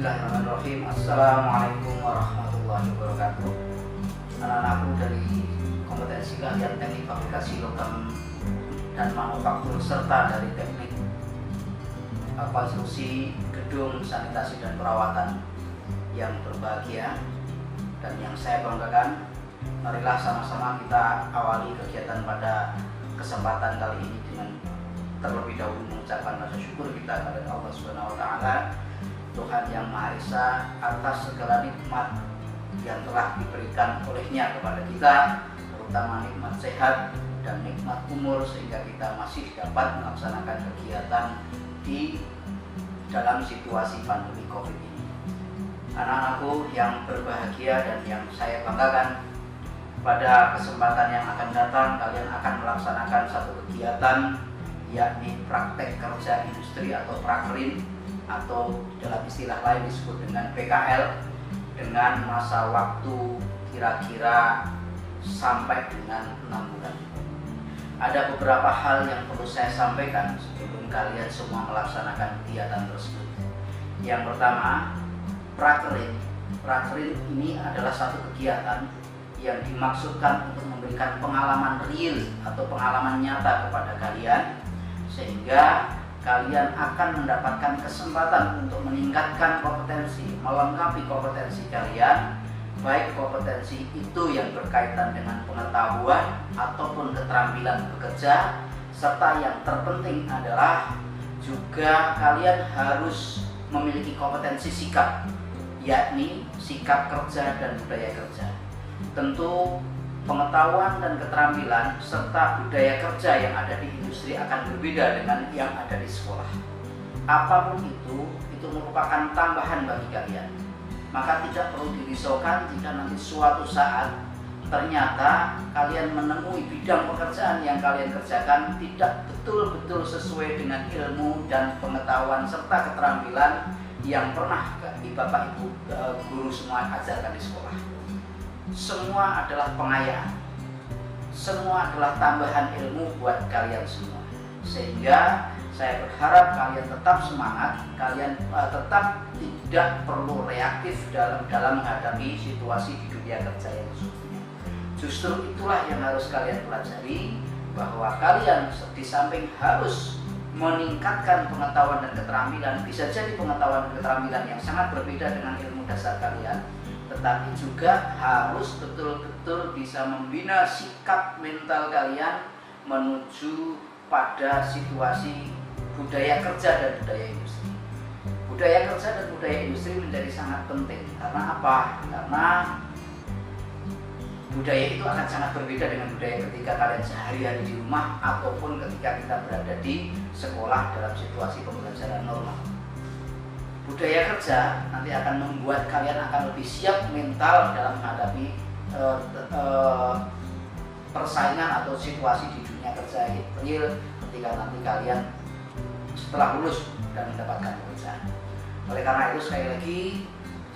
Bismillahirrahmanirrahim. Assalamualaikum warahmatullahi wabarakatuh. Anak-anakku dari kompetensi keahlian teknik fabrikasi logam dan manufaktur serta dari teknik konstruksi gedung, sanitasi dan perawatan yang berbahagia dan yang saya banggakan, marilah sama-sama kita awali kegiatan pada kesempatan kali ini dengan terlebih dahulu mengucapkan rasa syukur kita kepada Allah Subhanahu wa taala, Tuhan yang Maha Esa, atas segala nikmat yang telah diberikan olehnya kepada kita, terutama nikmat sehat dan nikmat umur, sehingga kita masih dapat melaksanakan kegiatan di dalam situasi pandemi COVID ini. Anak-anakku yang berbahagia dan yang saya banggakan, pada kesempatan yang akan datang kalian akan melaksanakan satu kegiatan, yakni praktek kerja industri atau prakrin, atau dalam istilah lain disebut dengan PKL, dengan masa waktu kira-kira sampai dengan 6 bulan. Ada beberapa hal yang perlu saya sampaikan sebelum kalian semua melaksanakan kegiatan tersebut. Yang pertama, prakrin. Prakrin ini adalah satu kegiatan yang dimaksudkan untuk memberikan pengalaman real atau pengalaman nyata kepada kalian, sehingga kalian akan mendapatkan kesempatan untuk meningkatkan kompetensi, melengkapi kompetensi kalian, baik kompetensi itu yang berkaitan dengan pengetahuan ataupun keterampilan bekerja, serta yang terpenting adalah juga kalian harus memiliki kompetensi sikap, yakni sikap kerja dan budaya kerja. Tentu pengetahuan dan keterampilan serta budaya kerja yang ada di industri akan berbeda dengan yang ada di sekolah. Apapun itu merupakan tambahan bagi kalian. Maka tidak perlu dirisaukan jika nanti suatu saat ternyata kalian menemui bidang pekerjaan yang kalian kerjakan tidak betul-betul sesuai dengan ilmu dan pengetahuan serta keterampilan yang pernah Bapak Ibu guru semua ajarkan di sekolah. Semua adalah pengayaan, semua adalah tambahan ilmu buat kalian semua, sehingga saya berharap kalian tetap semangat, kalian tetap tidak perlu reaktif dalam menghadapi situasi di dunia kerja yang sesungguhnya. Justru itulah yang harus kalian pelajari, bahwa kalian di samping harus meningkatkan pengetahuan dan keterampilan, bisa jadi pengetahuan dan keterampilan yang sangat berbeda dengan ilmu dasar kalian, tetapi juga harus betul-betul bisa membina sikap mental kalian menuju pada situasi budaya kerja dan budaya industri. Budaya kerja dan budaya industri menjadi sangat penting. Karena apa? Karena budaya itu akan sangat berbeda dengan budaya ketika kalian sehari-hari di rumah ataupun ketika kita berada di sekolah dalam situasi pembelajaran normal. Budaya kerja nanti akan membuat kalian akan lebih siap mental dalam menghadapi persaingan atau situasi di dunia kerja real ketika nanti kalian setelah lulus dan mendapatkan pekerjaan. Oleh karena itu, sekali lagi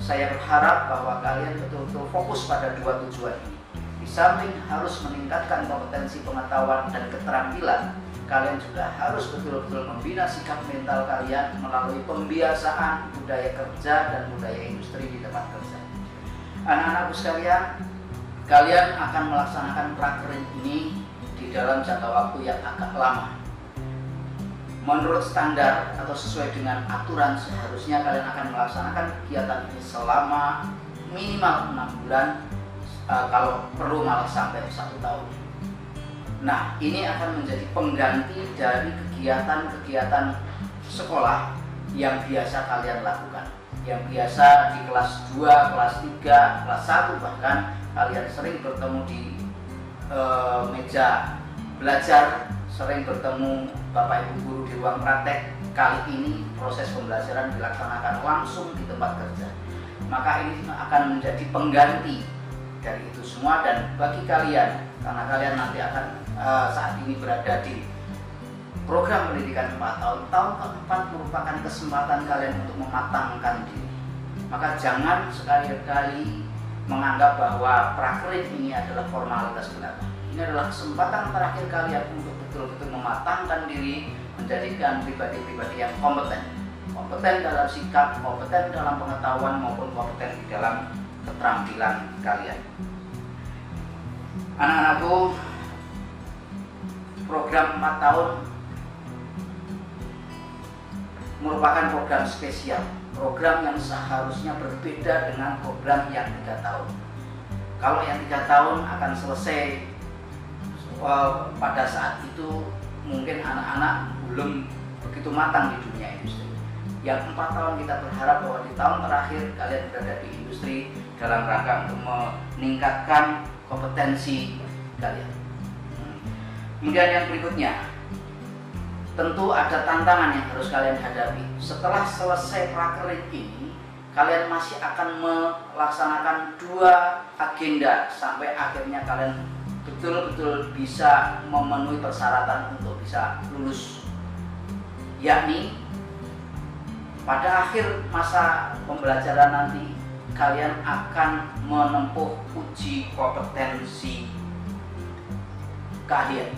saya berharap bahwa kalian betul-betul fokus pada dua tujuan ini. Di samping harus meningkatkan kompetensi pengetahuan dan keterampilan, kalian juga harus betul-betul membina sikap mental kalian melalui pembiasaan budaya kerja dan budaya industri di tempat kerja. Anak-anakku sekalian, kalian akan melaksanakan prakrin ini di dalam jangka waktu yang agak lama. Menurut standar atau sesuai dengan aturan, seharusnya kalian akan melaksanakan kegiatan ini selama minimal 6 bulan, kalau perlu malah sampai 1 tahun. Nah, ini akan menjadi pengganti dari kegiatan-kegiatan sekolah yang biasa kalian lakukan. Yang biasa di kelas 2, kelas 3, kelas 1 bahkan kalian sering bertemu di meja belajar, sering bertemu Bapak Ibu guru di ruang praktek. Kali ini proses pembelajaran dilaksanakan langsung di tempat kerja. Maka ini akan menjadi pengganti dari itu semua, dan bagi kalian, karena kalian nanti akan saat ini berada di program pendidikan 4 tahun, tahun keempat merupakan kesempatan kalian untuk mematangkan diri. Maka jangan sekali-kali menganggap bahwa prakrin ini adalah formalitas belaka. Ini adalah kesempatan terakhir kalian untuk betul-betul mematangkan diri, menjadikan pribadi-pribadi yang kompeten. kompeten dalam sikap, kompeten dalam pengetahuan maupun kompeten di dalam keterampilan kalian. Anak-anakku, program 4 tahun merupakan program spesial, program yang seharusnya berbeda dengan program yang 3 tahun. Kalau yang 3 tahun akan selesai pada saat itu mungkin anak-anak belum begitu matang di dunia industri. Yang 4 tahun kita berharap bahwa di tahun terakhir kalian berada di industri dalam rangka untuk meningkatkan kompetensi kalian. Kemudian yang berikutnya, tentu ada tantangan yang harus kalian hadapi. Setelah selesai prakerin ini, kalian masih akan melaksanakan 2 agenda sampai akhirnya kalian betul-betul bisa memenuhi persyaratan untuk bisa lulus. Yakni pada akhir masa pembelajaran nanti kalian akan menempuh uji kompetensi keahlian.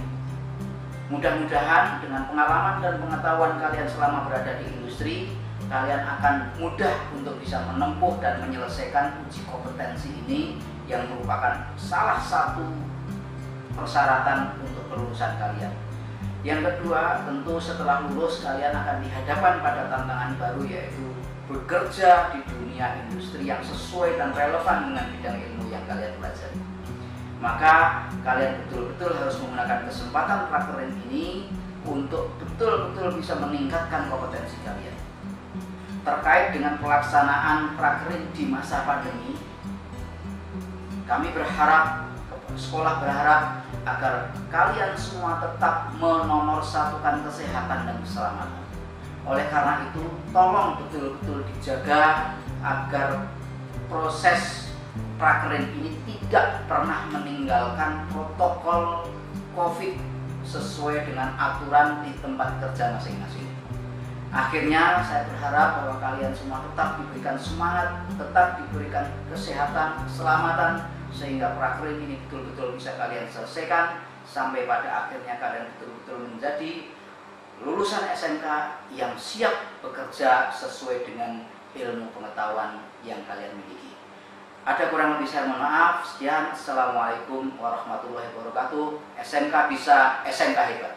Mudah-mudahan dengan pengalaman dan pengetahuan kalian selama berada di industri, kalian akan mudah untuk bisa menempuh dan menyelesaikan uji kompetensi ini yang merupakan salah satu persyaratan untuk kelulusan kalian. Yang kedua, tentu setelah lulus kalian akan dihadapkan pada tantangan baru, yaitu bekerja di dunia industri yang sesuai dan relevan dengan bidang ilmu yang kalian pelajari. Maka kalian betul-betul harus menggunakan kesempatan prakerin ini untuk betul-betul bisa meningkatkan kompetensi kalian. Terkait dengan pelaksanaan prakerin di masa pandemi, kami berharap, sekolah berharap agar kalian semua tetap menomorsatukan kesehatan dan keselamatan. Oleh karena itu, tolong betul-betul dijaga agar proses prakerin ini tidak pernah meninggalkan protokol COVID sesuai dengan aturan di tempat kerja masing-masing. Akhirnya saya berharap bahwa kalian semua tetap diberikan semangat, tetap diberikan kesehatan, keselamatan, sehingga prakerin ini betul-betul bisa kalian selesaikan sampai pada akhirnya kalian betul-betul menjadi lulusan SMK yang siap bekerja sesuai dengan ilmu pengetahuan yang kalian miliki. Ada kurang lebih saya mohon maaf. Sekian. Assalamualaikum warahmatullahi wabarakatuh. SMK bisa, SMK hebat.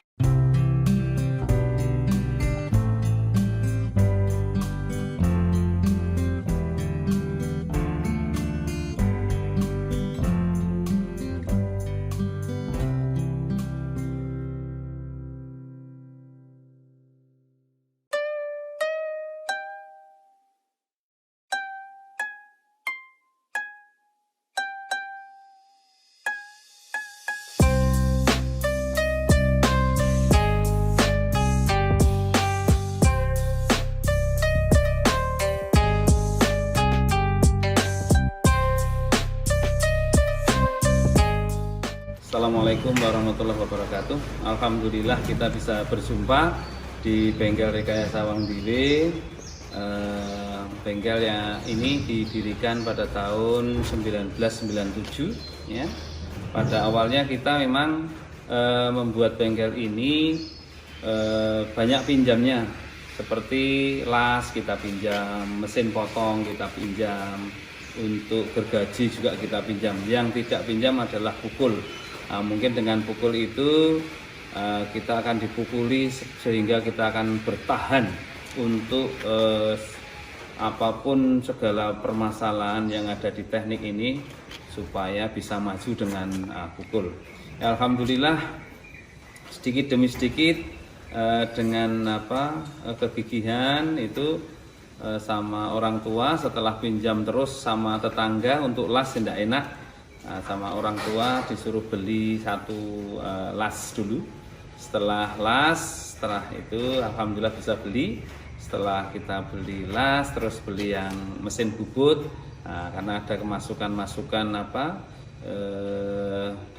Assalamualaikum warahmatullahi wabarakatuh. Alhamdulillah kita bisa berjumpa di Bengkel Rekayasa Wang Diwe. Bengkel yang ini didirikan pada tahun 1997 ya. Pada awalnya kita memang membuat bengkel ini banyak pinjamnya, seperti las kita pinjam, mesin potong kita pinjam, untuk gergaji juga kita pinjam. Yang tidak pinjam adalah pukul. Mungkin dengan pukul itu kita akan dipukuli sehingga kita akan bertahan untuk apapun segala permasalahan yang ada di teknik ini supaya bisa maju dengan pukul. Alhamdulillah sedikit demi sedikit dengan kegigihan itu sama orang tua, setelah pinjam terus sama tetangga untuk las tidak enak. Sama orang tua disuruh beli satu las dulu. Setelah itu alhamdulillah bisa beli. Setelah kita beli las, terus beli yang mesin bubut, karena ada masukan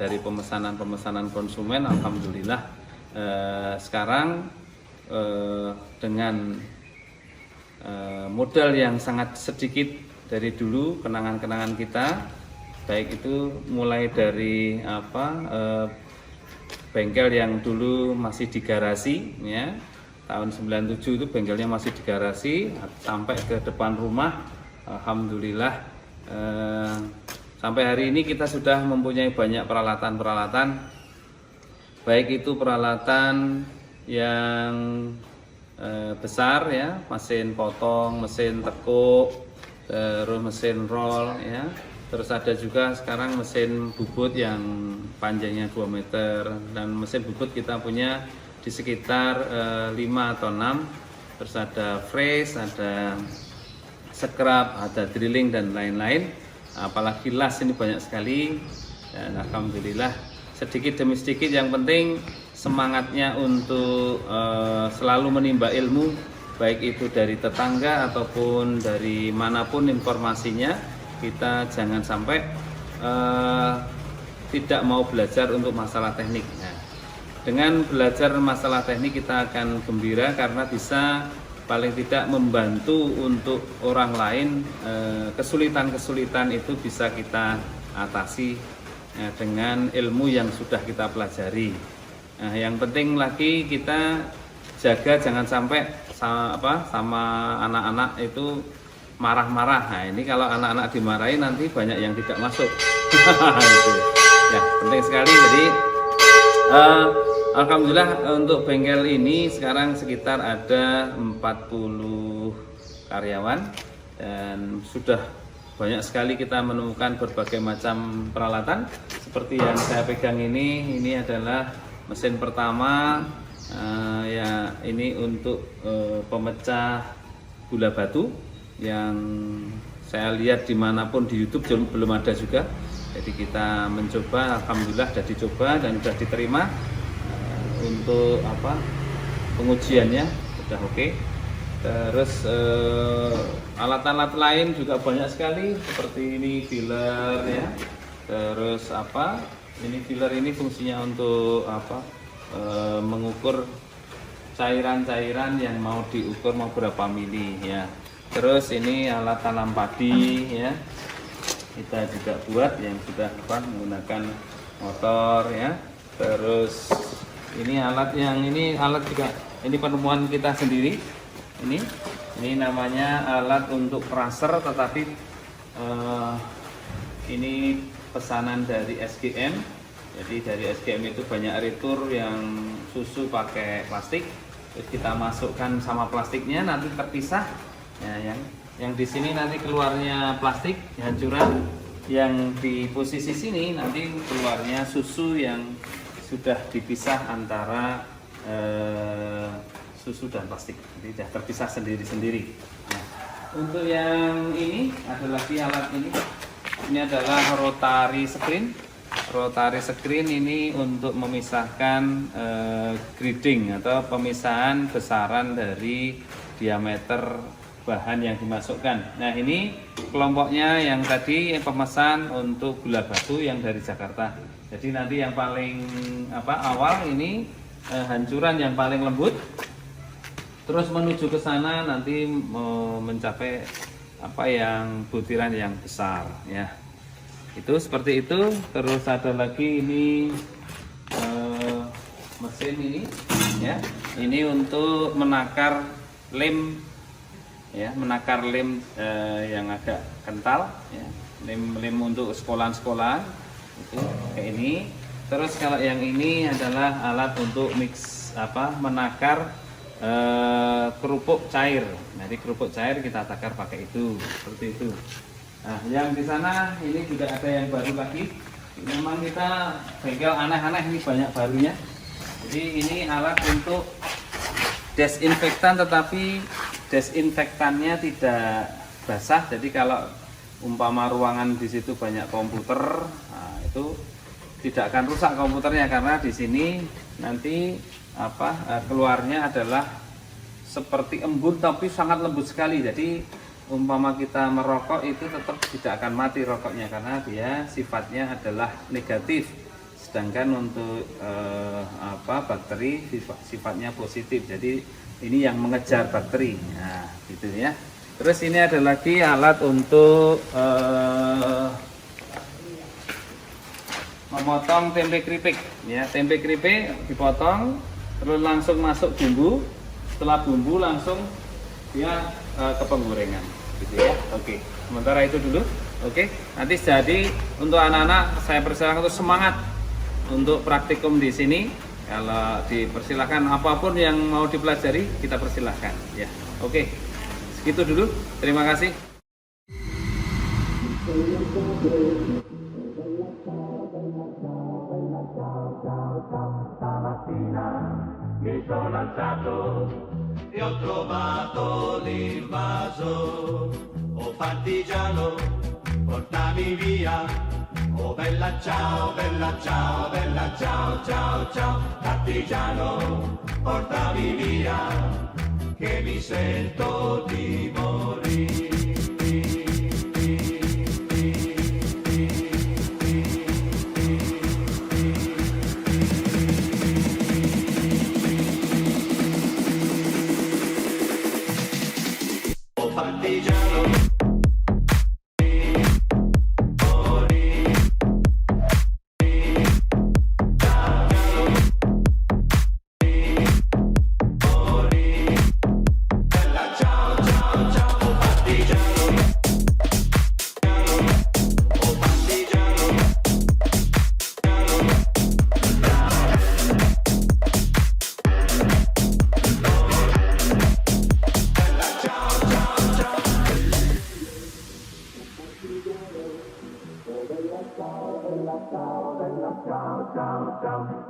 dari pemesanan konsumen. Alhamdulillah sekarang dengan modal yang sangat sedikit dari dulu, kenangan-kenangan kita baik itu mulai dari bengkel yang dulu masih di garasi ya, tahun 97 itu bengkelnya masih di garasi sampai ke depan rumah. Alhamdulillah sampai hari ini kita sudah mempunyai banyak peralatan-peralatan, baik itu peralatan yang besar ya, mesin potong, mesin tekuk, terus mesin roll ya. Terus ada juga sekarang mesin bubut yang panjangnya 2 meter, dan mesin bubut kita punya di sekitar 5 atau 6. Terus ada freeze, ada scrub, ada drilling dan lain-lain. Apalagi las ini banyak sekali, dan alhamdulillah sedikit demi sedikit. Yang penting semangatnya untuk selalu menimba ilmu, baik itu dari tetangga ataupun dari manapun informasinya. Kita jangan sampai tidak mau belajar untuk masalah teknik. Nah, dengan belajar masalah teknik kita akan gembira karena bisa paling tidak membantu untuk orang lain. Kesulitan-kesulitan itu bisa kita atasi dengan ilmu yang sudah kita pelajari. Nah, yang penting lagi kita jaga jangan sampai sama anak-anak itu marah-marah. Nah, ini kalau anak-anak dimarahin nanti banyak yang tidak masuk. Itu. Ya, penting sekali. Jadi alhamdulillah untuk bengkel ini sekarang sekitar ada 40 karyawan, dan sudah banyak sekali kita menemukan berbagai macam peralatan. Seperti yang saya pegang ini adalah mesin pertama, ya ini untuk pemecah gula batu yang saya lihat dimanapun di YouTube belum ada juga. Jadi kita mencoba, alhamdulillah sudah dicoba dan sudah diterima untuk pengujiannya sudah oke. Terus alat-alat lain juga banyak sekali, seperti ini filler ya. Terus ini filler ini fungsinya untuk mengukur cairan-cairan yang mau diukur mau berapa mili ya. Terus ini alat tanam padi ya, kita juga buat yang sudah menggunakan motor ya. Terus ini alat juga ini penemuan kita sendiri. Ini namanya alat untuk crusher, tetapi ini pesanan dari SGM. Jadi dari SGM itu banyak retur yang susu pakai plastik, terus kita masukkan sama plastiknya nanti terpisah. Ya, yang di sini nanti keluarnya plastik hancuran, yang di posisi sini nanti keluarnya susu yang sudah dipisah antara susu dan plastik, jadi sudah terpisah sendiri-sendiri. Nah, untuk yang ini ada lagi alat ini adalah rotary screen. Rotary screen ini untuk memisahkan grading atau pemisahan besaran dari diameter bahan yang dimasukkan. Nah, ini kelompoknya yang tadi pemesan untuk gula batu yang dari Jakarta. Jadi nanti yang paling awal ini hancuran yang paling lembut, terus menuju ke sana nanti mencapai yang butiran yang besar ya. Itu seperti itu. Terus ada lagi ini mesin ini ya. Ini untuk menakar lem ya, menakar lem yang agak kental ya, lem untuk sekolahan-sekolahan itu kayak ini. Terus kalau yang ini adalah alat untuk mix menakar kerupuk cair. Jadi kerupuk cair kita takar pakai itu, seperti itu. Nah, yang di sana ini juga ada yang baru lagi. Memang kita bengkel aneh-aneh, ini banyak barunya. Jadi ini alat untuk desinfektan, tetapi desinfektannya tidak basah. Jadi kalau umpama ruangan di situ banyak komputer, nah itu tidak akan rusak komputernya, karena di sini nanti keluarnya adalah seperti embun tapi sangat lembut sekali. Jadi umpama kita merokok itu tetap tidak akan mati rokoknya, karena dia sifatnya adalah negatif. Sedangkan untuk bakteri sifatnya positif. Jadi ini yang mengejar bakteri. Nah, gitu ya. Terus ini ada lagi alat untuk memotong tempe keripik ya. Tempe keripik dipotong terus langsung masuk bumbu. setelah bumbu langsung dia ke penggorengan gitu ya. Oke, sementara itu dulu. Oke, nanti jadi untuk anak-anak saya persilakan untuk semangat untuk praktikum di sini. Kalau dipersilakan apapun yang mau dipelajari kita persilahkan ya. Oke, segitu dulu. Terima kasih. Mi sono alzato e ho trovato l'invaso. Oh partigiano, portami via. Oh bella ciao, bella ciao, bella ciao, ciao, ciao. Partigiano, portami via, che mi sento di morire.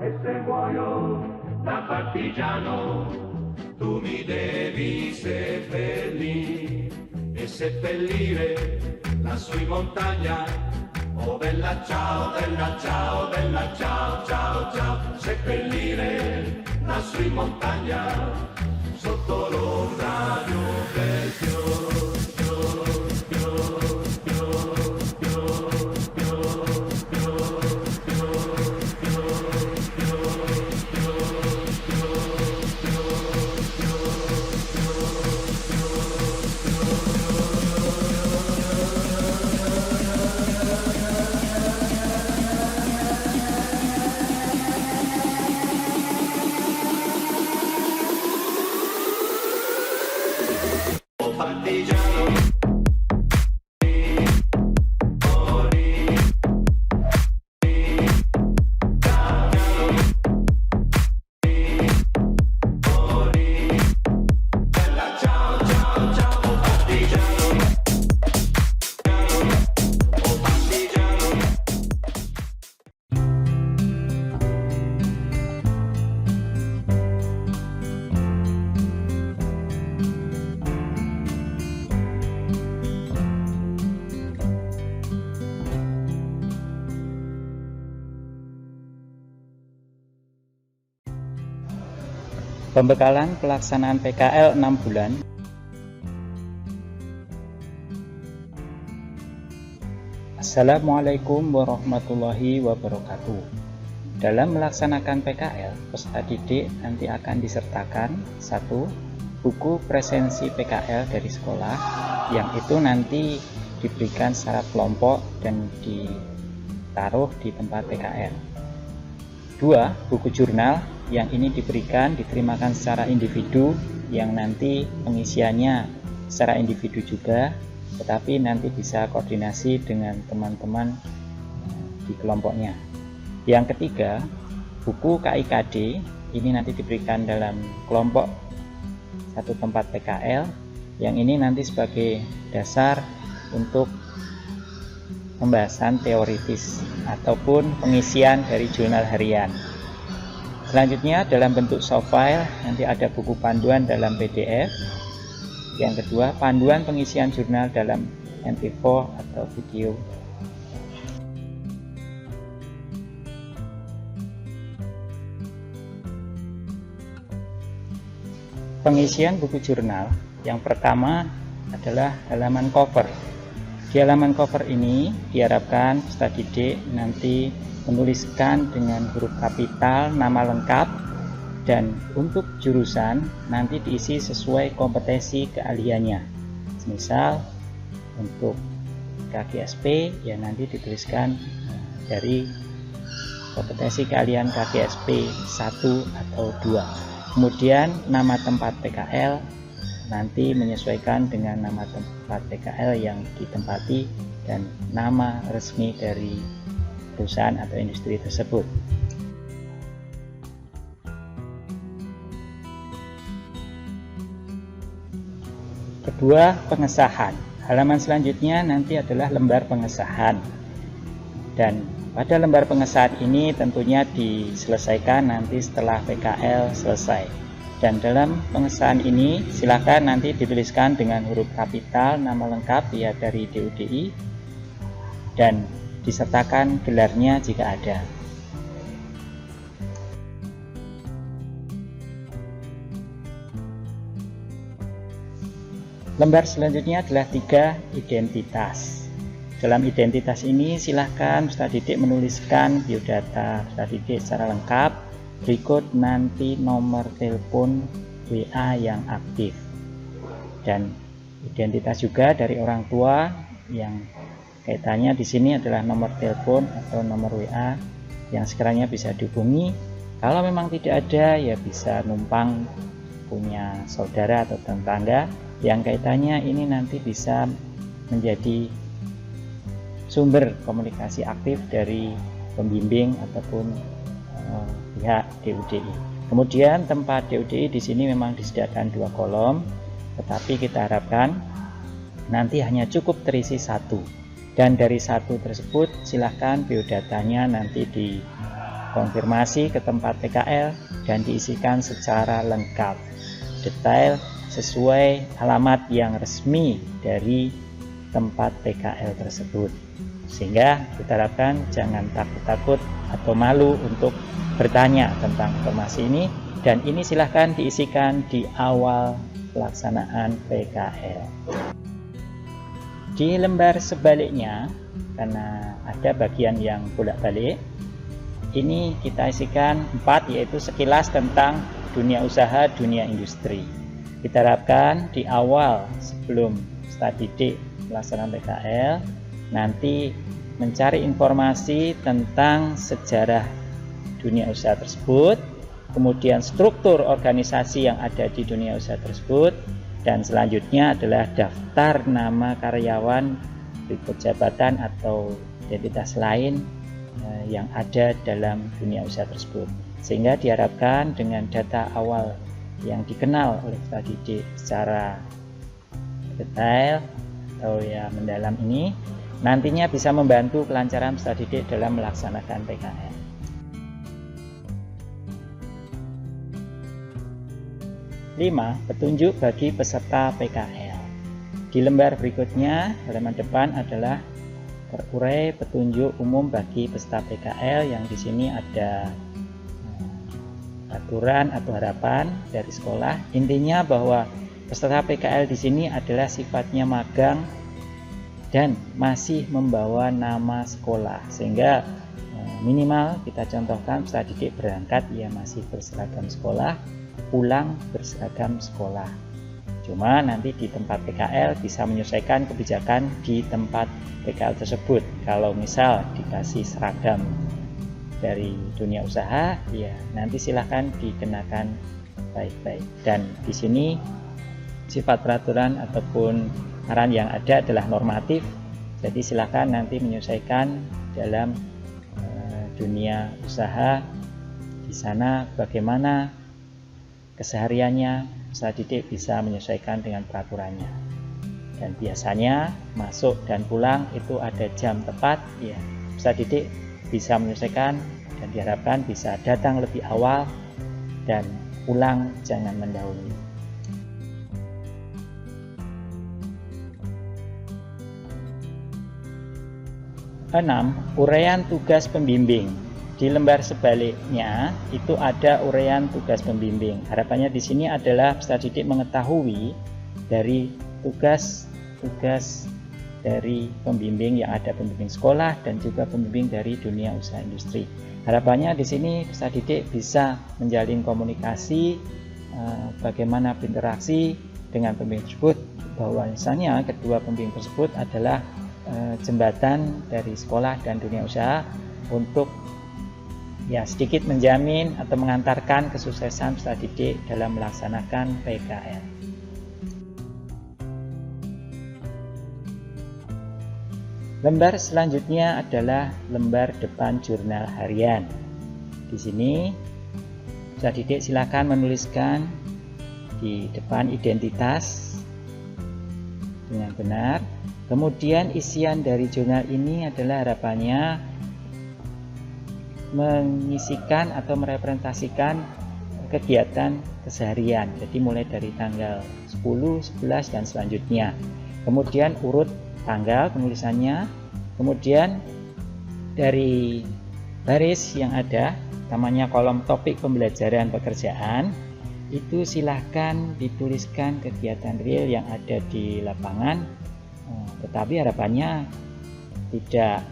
E se muoio da partigiano, tu mi devi seppellire e seppellire lassù in montagna. Oh bella ciao, bella ciao, bella ciao, ciao, ciao. Seppellire lassù in montagna, sotto l'ombra di un bel fiore. Pembekalan pelaksanaan PKL 6 bulan. Assalamualaikum warahmatullahi wabarakatuh. Dalam melaksanakan PKL, peserta didik nanti akan disertakan 1. Buku presensi PKL dari sekolah, yang itu nanti diberikan secara kelompok dan ditaruh di tempat PKL. 2. Buku jurnal, yang ini diterimakan secara individu, yang nanti pengisiannya secara individu juga, tetapi nanti bisa koordinasi dengan teman-teman di kelompoknya. Yang ketiga, buku KIKD, ini nanti diberikan dalam kelompok satu tempat PKL, yang ini nanti sebagai dasar untuk pembahasan teoritis ataupun pengisian dari jurnal harian. Selanjutnya dalam bentuk soft file nanti ada buku panduan dalam PDF. Yang kedua, panduan pengisian jurnal dalam MP4 atau video. Pengisian buku jurnal yang pertama adalah halaman cover. Di halaman cover ini diharapkan peserta didik nanti menuliskan dengan huruf kapital nama lengkap, dan untuk jurusan nanti diisi sesuai kompetensi keahliannya. Misal untuk KGSP ya nanti dituliskan dari kompetensi keahlian KGSP 1 atau 2. Kemudian nama tempat PKL nanti menyesuaikan dengan nama tempat PKL yang ditempati dan nama resmi dari perusahaan atau industri tersebut. Kedua, pengesahan. Halaman selanjutnya nanti adalah lembar pengesahan. Dan pada lembar pengesahan ini tentunya diselesaikan nanti setelah PKL selesai. Dan dalam pengesahan ini silakan nanti dituliskan dengan huruf kapital nama lengkap ya dari DUDI dan disertakan gelarnya jika ada. Lembar selanjutnya adalah 3 identitas. Dalam identitas ini silahkan peserta didik menuliskan biodata peserta didik secara lengkap, berikut nanti nomor telepon WA yang aktif. Dan identitas juga dari orang tua yang kaitannya di sini adalah nomor telepon atau nomor WA yang sekiranya bisa dihubungi. Kalau memang tidak ada ya bisa numpang punya saudara atau tetangga yang kaitannya ini nanti bisa menjadi sumber komunikasi aktif dari pembimbing ataupun pihak DUDI. Kemudian tempat DUDI di sini memang disediakan 2 kolom, tetapi kita harapkan nanti hanya cukup terisi 1. Dan dari 1 tersebut silahkan biodatanya nanti dikonfirmasi ke tempat PKL dan diisikan secara lengkap, detail sesuai alamat yang resmi dari tempat PKL tersebut, sehingga kita harapkan jangan takut-takut atau malu untuk bertanya tentang informasi ini, dan ini silahkan diisikan di awal pelaksanaan PKL. Di lembar sebaliknya, karena ada bagian yang bolak-balik, ini kita isikan 4, yaitu sekilas tentang dunia usaha, dunia industri. Kita harapkan di awal sebelum peserta didik pelaksanaan PKL nanti mencari informasi tentang sejarah dunia usaha tersebut, kemudian struktur organisasi yang ada di dunia usaha tersebut, dan selanjutnya adalah daftar nama karyawan, berikut jabatan atau identitas lain yang ada dalam dunia usaha tersebut. Sehingga diharapkan dengan data awal yang dikenal oleh peserta didik secara detail atau ya mendalam ini nantinya bisa membantu kelancaran peserta didik dalam melaksanakan PKL. Lima, petunjuk bagi peserta PKL. Di lembar berikutnya, halaman depan adalah terurai petunjuk umum bagi peserta PKL yang di sini ada aturan atau harapan dari sekolah. Intinya bahwa peserta PKL di sini adalah sifatnya magang dan masih membawa nama sekolah, sehingga minimal kita contohkan peserta didik berangkat ia masih berseragam sekolah, pulang berseragam sekolah. Cuma nanti di tempat PKL bisa menyesuaikan kebijakan di tempat PKL tersebut. Kalau misal dikasih seragam dari dunia usaha, ya nanti silahkan dikenakan baik-baik. Dan di sini sifat peraturan ataupun arahan yang ada adalah normatif, jadi silahkan nanti menyesuaikan dalam dunia usaha. Di sana bagaimana kesehariannya, peserta didik bisa menyesuaikan dengan peraturannya. Dan biasanya masuk dan pulang itu ada jam tepat, ya peserta didik bisa menyesuaikan dan diharapkan bisa datang lebih awal dan pulang jangan mendahului. 6. Uraian tugas pembimbing. Di lembar sebaliknya itu ada uraian tugas pembimbing. Harapannya di sini adalah peserta didik mengetahui dari tugas-tugas dari pembimbing yang ada, pembimbing sekolah dan juga pembimbing dari dunia usaha industri. Harapannya di sini peserta didik bisa menjalin komunikasi, bagaimana berinteraksi dengan pembimbing tersebut, bahwa misalnya kedua pembimbing tersebut adalah jembatan dari sekolah dan dunia usaha untuk ya sedikit menjamin atau mengantarkan kesuksesan peserta didik dalam melaksanakan PKL. Lembar selanjutnya adalah lembar depan jurnal harian. Di sini peserta didik silakan menuliskan di depan identitas dengan benar. Kemudian isian dari jurnal ini adalah harapannya mengisikan atau merepresentasikan kegiatan keseharian. Jadi mulai dari tanggal 10, 11 dan selanjutnya. Kemudian urut tanggal penulisannya. Kemudian dari baris yang ada namanya kolom topik pembelajaran pekerjaan, itu silahkan dituliskan kegiatan real yang ada di lapangan, tetapi harapannya tidak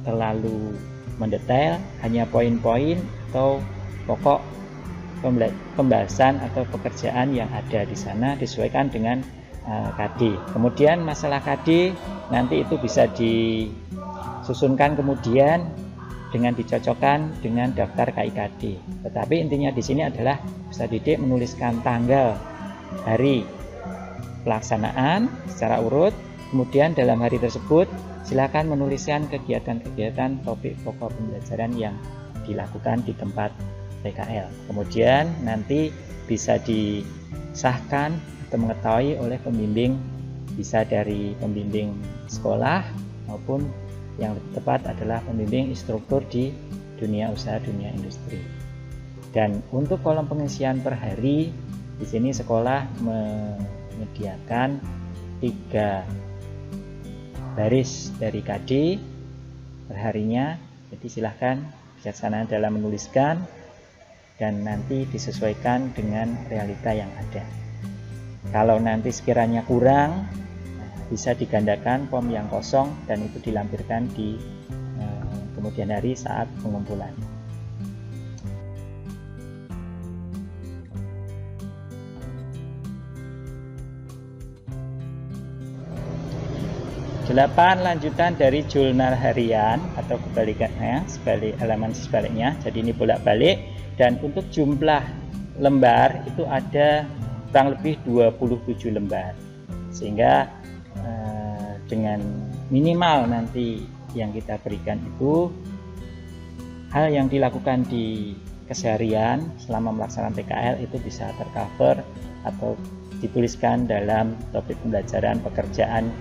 terlalu mendetail, hanya poin-poin atau pokok pembahasan atau pekerjaan yang ada di sana disesuaikan dengan KD. Kemudian masalah KD nanti itu bisa disusunkan kemudian dengan dicocokkan dengan daftar KIKD. Tetapi intinya di sini adalah peserta didik menuliskan tanggal, hari pelaksanaan secara urut. Kemudian dalam hari tersebut silakan menuliskan kegiatan-kegiatan topik pokok pembelajaran yang dilakukan di tempat PKL. Kemudian nanti bisa disahkan atau mengetahui oleh pembimbing, bisa dari pembimbing sekolah maupun yang lebih tepat adalah pembimbing instruktur di dunia usaha, dunia industri. Dan untuk kolom pengisian per hari, di sini sekolah menyediakan 3 baris dari KD perharinya. Jadi silahkan bijaksana dalam menuliskan dan nanti disesuaikan dengan realita yang ada. Kalau nanti sekiranya kurang, bisa digandakan form yang kosong dan itu dilampirkan di kemudian hari saat pengumpulan. Delapan lanjutan dari jurnal harian atau kebalikannya, halaman sebaliknya. Jadi ini bolak-balik, dan untuk jumlah lembar itu ada kurang lebih 27 lembar, sehingga dengan minimal nanti yang kita berikan itu hal yang dilakukan di keseharian selama melaksanakan PKL itu bisa tercover atau dituliskan dalam topik pembelajaran pekerjaan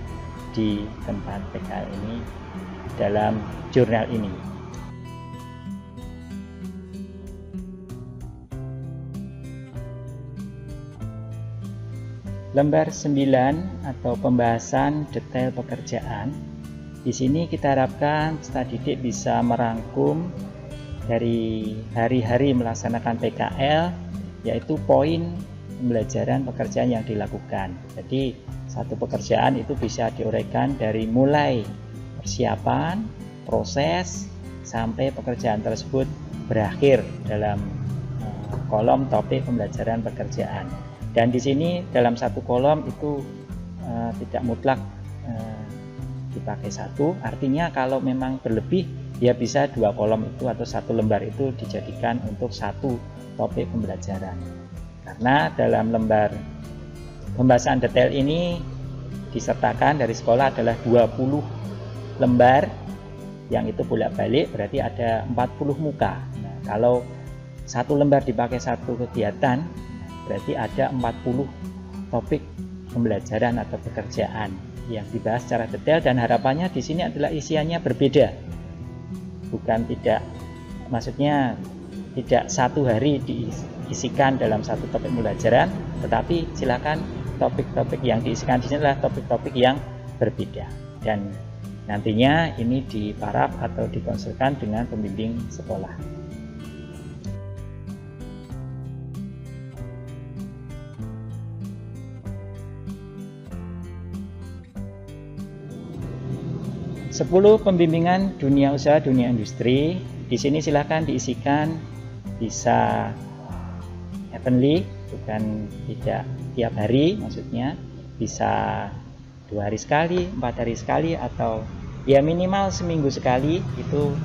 di tempat PKL ini dalam jurnal ini. Lembar 9 atau pembahasan detail pekerjaan. Di sini kita harapkan peserta didik bisa merangkum dari hari-hari melaksanakan PKL, yaitu poin pembelajaran pekerjaan yang dilakukan. Jadi satu pekerjaan itu bisa diuraikan dari mulai persiapan, proses, sampai pekerjaan tersebut berakhir dalam kolom topik pembelajaran pekerjaan. Dan di sini dalam satu kolom itu tidak mutlak dipakai satu, artinya kalau memang berlebih ya bisa 2 kolom itu atau 1 lembar itu dijadikan untuk satu topik pembelajaran. Karena dalam lembar pembahasan detail ini disertakan dari sekolah adalah 20 lembar yang itu bolak-balik, berarti ada 40 muka. Nah, kalau 1 lembar dipakai satu kegiatan, berarti ada 40 topik pembelajaran atau pekerjaan yang dibahas secara detail, dan harapannya di sini adalah isiannya berbeda. Bukan tidak, maksudnya tidak satu hari diisikan dalam satu topik pembelajaran, tetapi silakan topik-topik yang diisikan di sini adalah topik-topik yang berbeda. Dan nantinya ini diparaf atau dikonsulkan dengan pembimbing sekolah. Sepuluh pembimbingan dunia usaha, dunia industri. Di sini silakan diisikan, bisa evenly, bukan tidak tiap hari, maksudnya bisa 2 hari sekali, 4 hari sekali, atau ya minimal seminggu sekali. Itu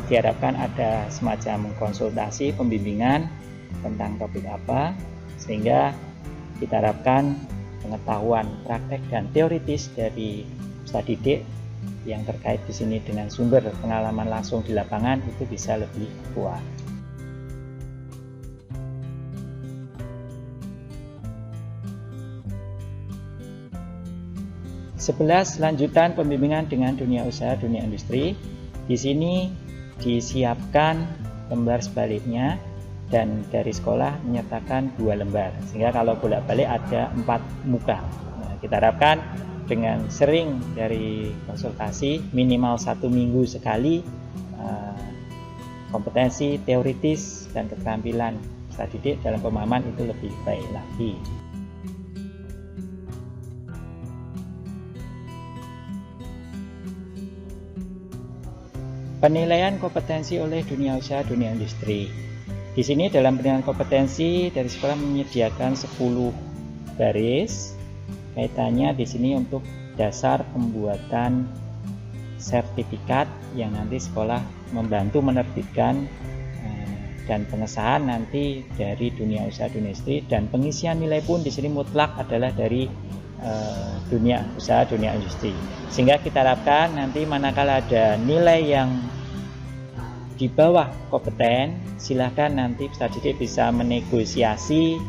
diharapkan ada semacam konsultasi pembimbingan tentang topik apa, sehingga kita harapkan pengetahuan praktek dan teoritis dari peserta didik yang terkait di sini dengan sumber pengalaman langsung di lapangan itu bisa lebih kuat. Sebelas, lanjutan pembimbingan dengan dunia usaha, dunia industri. Di sini disiapkan lembar sebaliknya dan dari sekolah menyertakan 2 lembar, sehingga kalau bolak-balik ada 4 muka. Nah, kita harapkan dengan sering dari konsultasi minimal 1 minggu sekali, kompetensi teoritis dan keterampilan peserta didik dalam pemahaman itu lebih baik lagi. Penilaian kompetensi oleh dunia usaha, dunia industri. Di sini dalam penilaian kompetensi dari sekolah menyediakan 10 baris. Kaitannya di sini untuk dasar pembuatan sertifikat yang nanti sekolah membantu menerbitkan dan pengesahan nanti dari dunia usaha, dunia industri, dan pengisian nilai pun di sini mutlak adalah dari dunia usaha, dunia industri. Sehingga kita harapkan nanti manakala ada nilai yang di bawah kompeten, silahkan nanti peserta didik bisa menegosiasi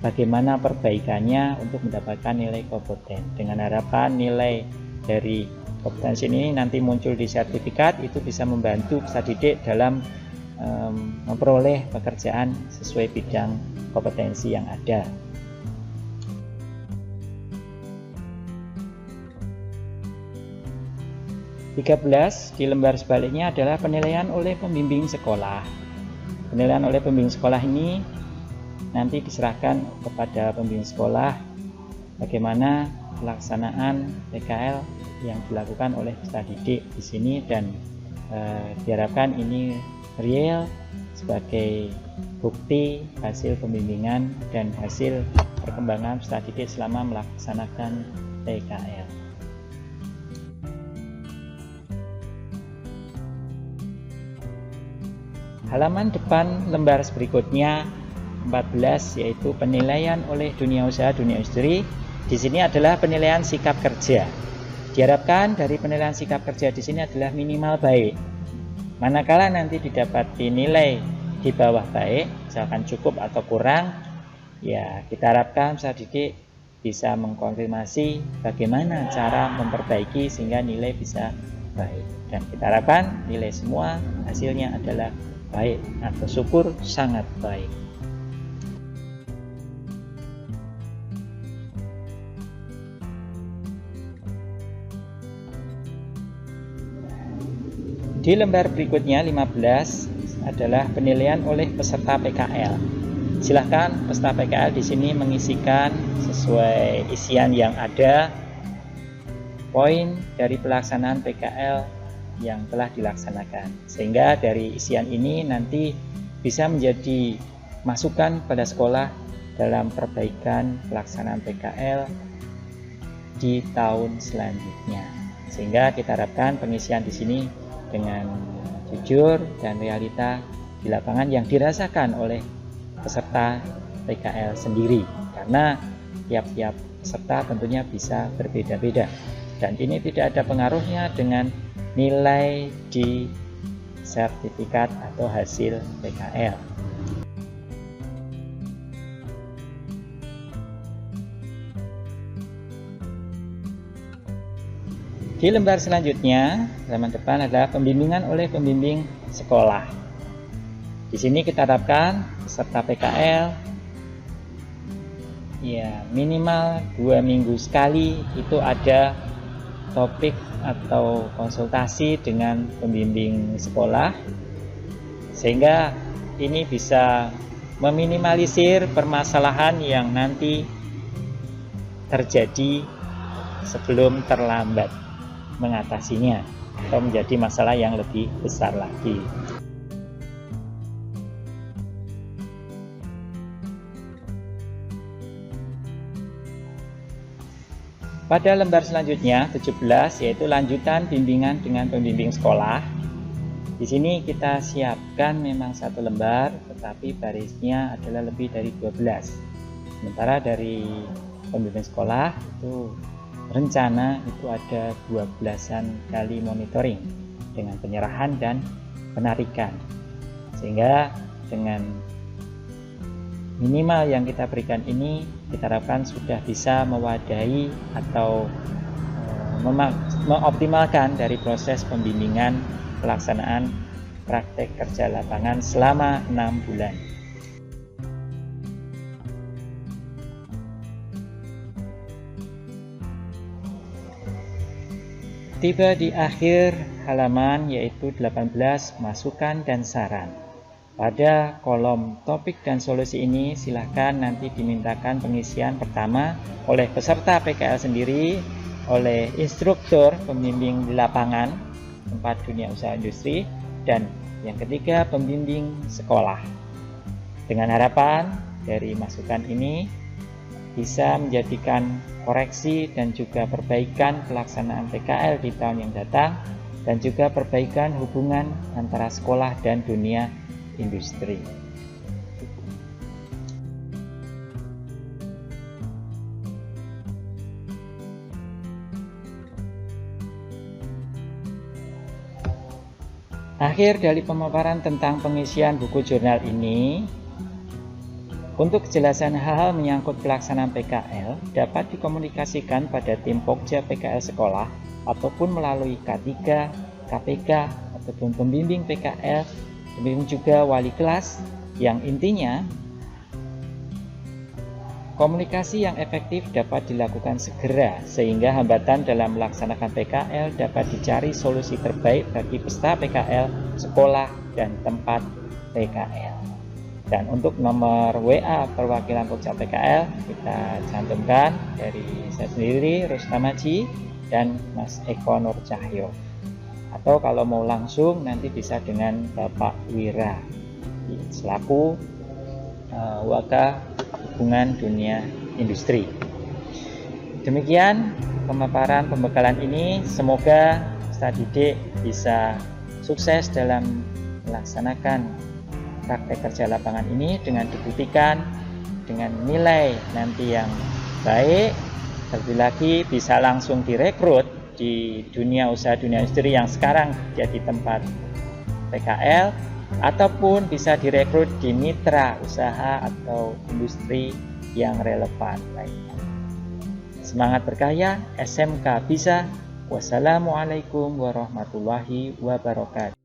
bagaimana perbaikannya untuk mendapatkan nilai kompeten. Dengan harapan nilai dari kompetensi ini nanti muncul di sertifikat, itu bisa membantu peserta didik dalam memperoleh pekerjaan sesuai bidang kompetensi yang ada. Di lembar sebaliknya adalah penilaian oleh pembimbing sekolah. Penilaian oleh pembimbing sekolah ini nanti diserahkan kepada pembimbing sekolah bagaimana pelaksanaan PKL yang dilakukan oleh peserta didik di sini, dan diharapkan ini real sebagai bukti hasil pembimbingan dan hasil perkembangan peserta didik selama melaksanakan PKL. Halaman depan lembar berikutnya 14, yaitu penilaian oleh dunia usaha, dunia industri. Di sini adalah penilaian sikap kerja. Diharapkan dari penilaian sikap kerja di sini adalah minimal baik. Manakala nanti didapati nilai di bawah baik, misalkan cukup atau kurang, ya kita harapkan peserta didik bisa mengkonfirmasi bagaimana cara memperbaiki sehingga nilai bisa baik. Dan kita harapkan nilai semua hasilnya adalah baik atau syukur sangat baik. Di lembar berikutnya 15 adalah penilaian oleh peserta PKL. Silahkan peserta PKL di sini mengisikan sesuai isian yang ada poin dari pelaksanaan PKL yang telah dilaksanakan, sehingga dari isian ini nanti bisa menjadi masukan pada sekolah dalam perbaikan pelaksanaan PKL di tahun selanjutnya. Sehingga kita harapkan pengisian di sini dengan jujur dan realita di lapangan yang dirasakan oleh peserta PKL sendiri, karena tiap-tiap peserta tentunya bisa berbeda-beda, dan ini tidak ada pengaruhnya dengan nilai di sertifikat atau hasil PKL. Di lembar selanjutnya, halaman depan adalah pembimbingan oleh pembimbing sekolah. Di sini kita harapkan peserta PKL ya minimal 2 minggu sekali itu ada topik atau konsultasi dengan pembimbing sekolah, sehingga ini bisa meminimalisir permasalahan yang nanti terjadi sebelum terlambat mengatasinya atau menjadi masalah yang lebih besar lagi. Pada lembar selanjutnya 17, yaitu lanjutan bimbingan dengan pembimbing sekolah. Di sini kita siapkan memang 1 lembar, tetapi barisnya adalah lebih dari 12. Sementara dari pembimbing sekolah itu rencana itu ada 12-an kali monitoring dengan penyerahan dan penarikan. Sehingga dengan minimal yang kita berikan ini kita harapkan sudah bisa mewadahi atau mengoptimalkan dari proses pembimbingan pelaksanaan praktek kerja lapangan selama 6 bulan. Tiba di akhir halaman yaitu 18 masukan dan saran. Pada kolom topik dan solusi ini silahkan nanti dimintakan pengisian pertama oleh peserta PKL sendiri, oleh instruktur pembimbing di lapangan tempat dunia usaha industri, dan yang ketiga pembimbing sekolah. Dengan harapan dari masukan ini bisa menjadikan koreksi dan juga perbaikan pelaksanaan PKL di tahun yang datang, dan juga perbaikan hubungan antara sekolah dan dunia industri. Akhir dari pemaparan tentang pengisian buku jurnal ini, untuk kejelasan hal-hal menyangkut pelaksanaan PKL dapat dikomunikasikan pada tim Pokja PKL sekolah ataupun melalui K3, KPK, ataupun pembimbing PKL, pembimbing juga wali kelas, yang intinya komunikasi yang efektif dapat dilakukan segera sehingga hambatan dalam melaksanakan PKL dapat dicari solusi terbaik bagi peserta PKL, sekolah, dan tempat PKL. Dan untuk nomor WA perwakilan Pokja PKL kita cantumkan dari saya sendiri, Rustam Haji, dan Mas Eko Nur Cahyo. Atau kalau mau langsung nanti bisa dengan Bapak Wira selaku Waka Hubungan Dunia Industri. Demikian pemaparan pembekalan ini, semoga peserta didik bisa sukses dalam melaksanakan praktek kerja lapangan ini dengan dibuktikan dengan nilai nanti yang baik, terlebih lagi bisa langsung direkrut di dunia usaha dunia industri yang sekarang jadi tempat PKL, ataupun bisa direkrut di mitra usaha atau industri yang relevan lainnya. Semangat berkarya, SMK bisa. Wassalamualaikum warahmatullahi wabarakatuh.